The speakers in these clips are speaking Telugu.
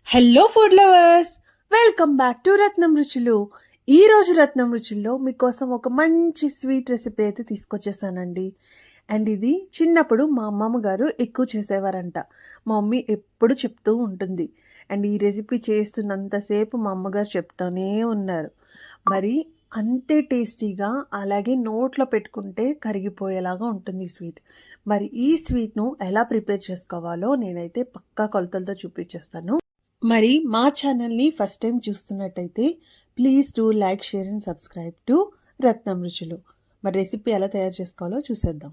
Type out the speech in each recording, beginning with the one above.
Hello food lovers, welcome back to Ratnam Ruchulu. ఈ రోజు రత్నం రుచుల్లో మీకోసం ఒక మంచి స్వీట్ రెసిపీ అయితే తీసుకొచ్చేసానండి. అండ్ ఇది చిన్నప్పుడు మా అమ్మమ్మ గారు ఎక్కువ చేసేవారంట. మా మమ్మీ ఎప్పుడు చెప్తూ ఉంటుంది. అండ్ ఈ రెసిపీ చేస్తున్నంతసేపు మా అమ్మగారు చెప్తూనే ఉన్నారు. మరి అంతే టేస్టీగా, అలాగే నోట్లో పెట్టుకుంటే కరిగిపోయేలాగా ఉంటుంది ఈ స్వీట్. మరి ఈ స్వీట్ను ఎలా ప్రిపేర్ చేసుకోవాలో నేనైతే పక్కా కొలతలతో చూపించేస్తాను. మరి మా ఛానల్ని ఫస్ట్ టైం చూస్తున్నట్టయితే please do like, share and subscribe to Ratnam Ruchulu. మరి రెసిపీ ఎలా తయారు చేసుకోవాలో చూసేద్దాం.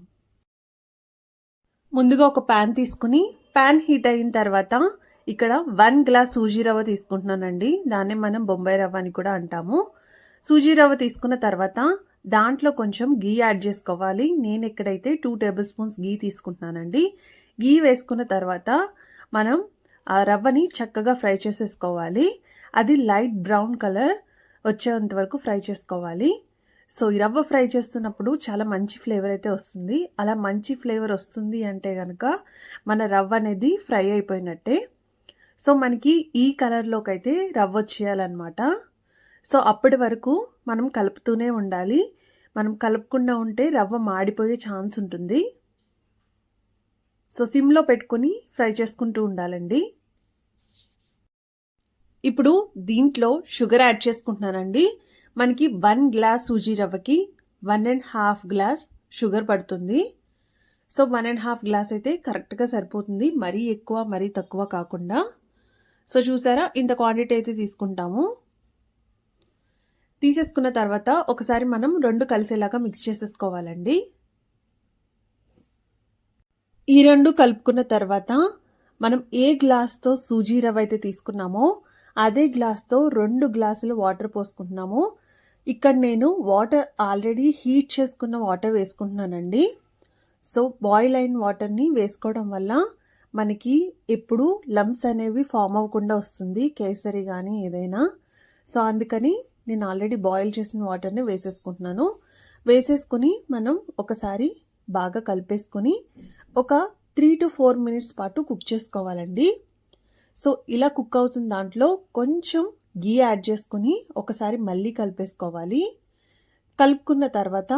ముందుగా ఒక ప్యాన్ తీసుకుని ప్యాన్ హీట్ అయిన తర్వాత ఇక్కడ 1 గ్లాస్ సూజీ రవ్వ తీసుకుంటున్నానండి. దాన్నే మనం బొంబాయి రవ్వ అని కూడా అంటాము. సూజీ రవ్వ తీసుకున్న తర్వాత దాంట్లో కొంచెం గీ యాడ్ చేసుకోవాలి. నేను ఇక్కడైతే 2 టేబుల్ స్పూన్స్ గీ తీసుకుంటున్నానండి. గీ వేసుకున్న తర్వాత మనం ఆ రవ్వని చక్కగా ఫ్రై చేసేసుకోవాలి. అది లైట్ బ్రౌన్ కలర్ వచ్చేంత వరకు ఫ్రై చేసుకోవాలి. సో ఈ రవ్వ ఫ్రై చేస్తున్నప్పుడు చాలా మంచి ఫ్లేవర్ అయితే వస్తుంది. అలా మంచి ఫ్లేవర్ వస్తుంది అంటే కనుక మన రవ్వ అనేది ఫ్రై అయిపోయినట్టే. సో మనకి ఈ కలర్లోకి అయితే రవ్వ వచ్చేయాలన్నమాట. సో అప్పటి వరకు మనం కలుపుతూనే ఉండాలి. మనం కలుపుకుండా ఉంటే రవ్వ మాడిపోయే ఛాన్స్ ఉంటుంది. సో సిమ్లో పెట్టుకుని ఫ్రై చేసుకుంటూ ఉండాలండి. ఇప్పుడు దీంట్లో షుగర్ యాడ్ చేసుకుంటున్నానండి. మనకి 1 గ్లాస్ సూజీ రవ్వకి 1.5 గ్లాస్ షుగర్ పడుతుంది. సో 1.5 గ్లాస్ అయితే కరెక్ట్గా సరిపోతుంది. మరీ ఎక్కువ మరీ తక్కువ కాకుండా. సో చూసారా, ఇంత క్వాంటిటీ అయితే తీసుకుంటాము. తీసేసుకున్న తర్వాత ఒకసారి మనం 2 కలిసేలాగా మిక్స్ చేసేసుకోవాలండి. ఈ 2 కలుపుకున్న తర్వాత మనం ఏ గ్లాస్తో సూజీ రవ్వ అయితే తీసుకున్నామో అదే గ్లాస్తో 2 గ్లాసులు వాటర్ పోసుకుంటున్నాము. ఇక్కడ నేను వాటర్ ఆల్రెడీ హీట్ చేసుకున్న వాటర్ వేసుకుంటున్నానండి. సో బాయిల్ అయిన వాటర్ని వేసుకోవడం వల్ల మనకి ఎప్పుడు లంప్స్ అనేవి ఫామ్ అవ్వకుండా వస్తుంది, కేసరి కానీ ఏదైనా. సో అందుకని నేను ఆల్రెడీ బాయిల్ చేసిన వాటర్ని వేసేసుకుంటున్నాను. వేసేసుకుని మనం ఒకసారి బాగా కలిపేసుకుని ఒక 3 to 4 మినిట్స్ పాటు కుక్ చేసుకోవాలండి. సో ఇలా కుక్ అవుతున్న దాంట్లో కొంచెం గీ యాడ్ చేసుకుని ఒకసారి మళ్ళీ కలిపేసుకోవాలి. కలుపుకున్న తర్వాత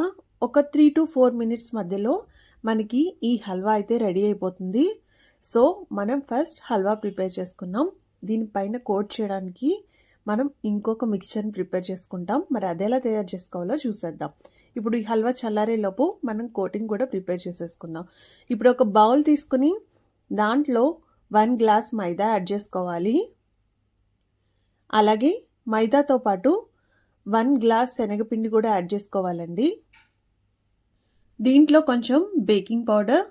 ఒక 3 to 4 మినిట్స్ మధ్యలో మనకి ఈ హల్వా అయితే రెడీ అయిపోతుంది. సో మనం ఫస్ట్ హల్వా ప్రిపేర్ చేసుకున్నాం. దీనిపైన కోట్ చేయడానికి మనం ఇంకొక మిక్చర్ని ప్రిపేర్ చేసుకుంటాం. మరి అదేలా తయారు చేసుకోవాలో చూసేద్దాం. ఇప్పుడు ఈ హల్వా చల్లారేలోపు మనం కోటింగ్ కూడా ప్రిపేర్ చేసేసుకుందాం. ఇప్పుడు ఒక బౌల్ తీసుకుని దాంట్లో 1 గ్లాస్ మైదా యాడ్ చేసుకోవాలి. అలాగే మైదాతో పాటు 1 గ్లాస్ శనగపిండి కూడా యాడ్ చేసుకోవాలండి. దీంట్లో కొంచెం బేకింగ్ పౌడర్,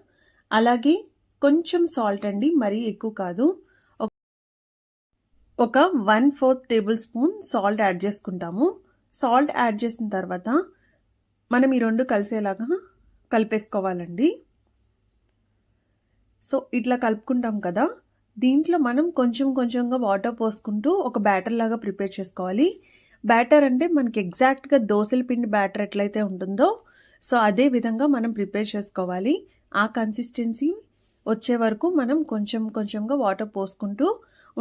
అలాగే కొంచెం సాల్ట్ అండి, మరీ ఎక్కువ కాదు. ఒక 1/4 టేబుల్ స్పూన్ సాల్ట్ యాడ్ చేసుకుంటాము. సాల్ట్ యాడ్ చేసిన తర్వాత మనం ఈ 2 కలిసేలాగా కలిపేసుకోవాలండి. సో ఇట్లా కలుపుకుంటాం కదా, దీంట్లో మనం కొంచెం కొంచెంగా వాటర్ పోసుకుంటూ ఒక బ్యాటర్ లాగా ప్రిపేర్ చేసుకోవాలి. బ్యాటర్ అంటే మనకి ఎగ్జాక్ట్గా దోసల పిండి బ్యాటర్ ఎట్లయితే ఉంటుందో సో అదే విధంగా మనం ప్రిపేర్ చేసుకోవాలి. ఆ కన్సిస్టెన్సీ వచ్చే వరకు మనం కొంచెం కొంచెంగా వాటర్ పోసుకుంటూ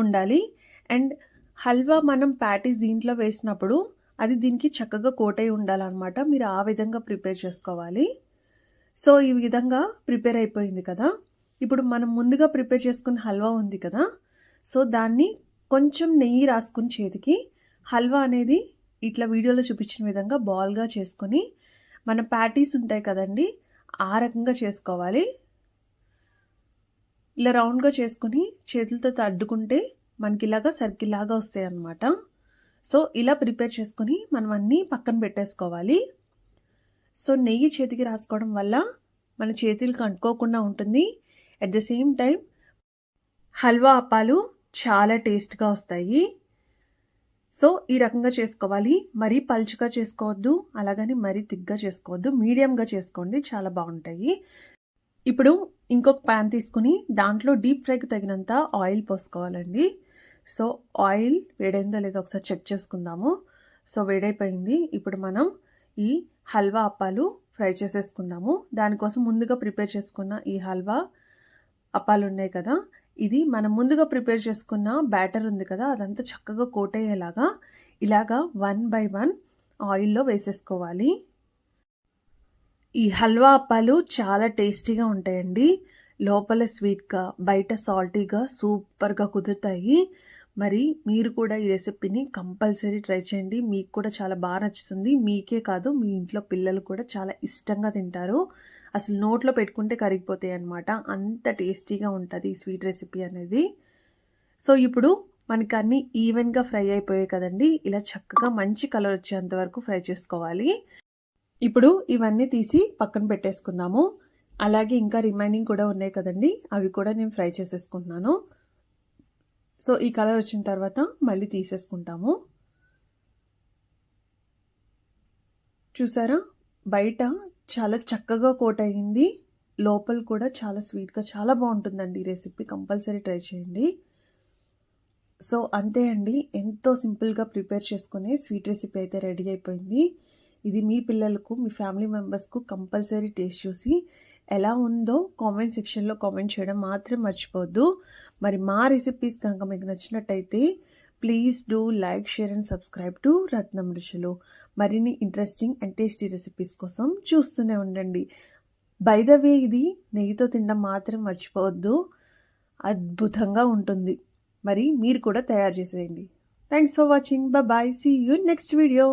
ఉండాలి. అండ్ హల్వా మనం ప్యాటీస్ దీంట్లో వేసినప్పుడు అది దీనికి చక్కగా కోట్ అయి ఉండాలన్నమాట. మీరు ఆ విధంగా ప్రిపేర్ చేసుకోవాలి. సో ఈ విధంగా ప్రిపేర్ అయిపోయింది కదా. ఇప్పుడు మనం ముందుగా ప్రిపేర్ చేసుకున్న హల్వా ఉంది కదా, సో దాన్ని కొంచెం నెయ్యి రాసుకుని చేతికి హల్వా అనేది ఇట్లా వీడియోలో చూపించిన విధంగా బాల్గా చేసుకొని మన ప్యాటీస్ ఉంటాయి కదండి, ఆ రకంగా చేసుకోవాలి. ఇలా రౌండ్గా చేసుకుని చేతులతో అడ్డుకుంటే మనకి ఇలాగా సర్కిల్ లాగా వస్తాయి అన్నమాట. సో ఇలా ప్రిపేర్ చేసుకొని మనం అన్నీ పక్కన పెట్టేసుకోవాలి. సో నెయ్యి చేతికి రాసుకోవడం వల్ల మన చేతులకు అంటుకోకుండా ఉంటుంది. At the same time halwa అప్పాలు చాలా టేస్ట్గా వస్తాయి. సో ఈ రకంగా చేసుకోవాలి. మరీ పల్చగా చేసుకోవద్దు, అలాగని మరీ థిక్గా చేసుకోవద్దు, మీడియంగా చేసుకోండి, చాలా బాగుంటాయి. ఇప్పుడు ఇంకొక ప్యాన్ తీసుకుని దాంట్లో డీప్ ఫ్రైకి తగినంత ఆయిల్ పోసుకోవాలండి. సో ఆయిల్ వేడైందో లేదో ఒకసారి చెక్ చేసుకుందాము. సో వేడైపోయింది. ఇప్పుడు మనం ఈ హల్వా అప్పాలు ఫ్రై చేసేసుకుందాము. దానికోసం ముందుగా ప్రిపేర్ చేసుకున్న ఈ హల్వా అప్పాలు ఉన్నాయి కదా, ఇది మనం ముందుగా ప్రిపేర్ చేసుకున్న బ్యాటర్ ఉంది కదా, అదంతా చక్కగా కోట్ అయ్యేలాగా ఇలాగా 1 బై 1 ఆయిల్లో వేసేసుకోవాలి. ఈ హల్వా అప్పాలు చాలా టేస్టీగా ఉంటాయండి. లోపల స్వీట్‌గా, బయట సాల్టీగా సూపర్‌గా కుదురుతాయి. మరి మీరు కూడా ఈ రెసిపీని కంపల్సరీ ట్రై చేయండి. మీకు కూడా చాలా నచ్చుతుంది. మీకే కాదు, మీ ఇంట్లో పిల్లలు కూడా చాలా ఇష్టంగా తింటారు. అసలు నోట్లో పెట్టుకుంటే కరిగిపోతాయన్నమాట. అంత టేస్టీగా ఉంటది ఈ స్వీట్ రెసిపీ అనేది. సో, ఇప్పుడు మనకన్నీ ఈవెన్‌గా ఫ్రై అయిపోయాయి కదండీ! ఇలా చక్కగా మంచి కలర్ వచ్చేంత వరకు ఫ్రై చేసుకోవాలి. ఇప్పుడు ఇవన్నీ తీసి పక్కన పెట్టేసుకుందాము. అలాగే ఇంకా రిమైనింగ్ కూడా ఉన్నాయి కదండీ! అవి కూడా నేను ఫ్రై చేసేసుకుంటున్నాను. సో, ఈ కలర్ వచ్చిన తర్వాత మళ్ళీ తీసేసుకుంటాము. చూసారా? బయట చాలా చక్కగా కోట్ అయింది. లోపల కూడా చాలా స్వీట్‌గా చాలా బాగుంటుందండి ఈ రెసిపీ. కంపల్సరీ ట్రై చేయండి. సో, అంతే అండి. ఎంతో సింపుల్‌గా ప్రిపేర్ చేసుకునే స్వీట్ రెసిపీ అయితే రెడీ అయిపోయింది. ఇది మీ పిల్లలకు, మీ ఫ్యామిలీ మెంబర్స్‌కు కంపల్సరీ టేస్ట్ చూసి ఎలా ఉందో కామెంట్ సెక్షన్‌లో కామెంట్ చేయడం మాత్రం మర్చిపోవద్దు. మరి మా రెసిపీస్ కనుక మీకు నచ్చినట్టయితే please do like, share and subscribe to Ratnam Ruchulu. మరిన్ని ఇంట్రెస్టింగ్ అండ్ టేస్టీ రెసిపీస్ కోసం చూస్తూనే ఉండండి. బై ద వే, ఇది నెయ్యితో తినడం మాత్రం మర్చిపోవద్దు. అద్భుతంగా ఉంటుంది. మరి మీరు కూడా తయారు చేసేయండి. Thanks for watching. Bye. See you next video.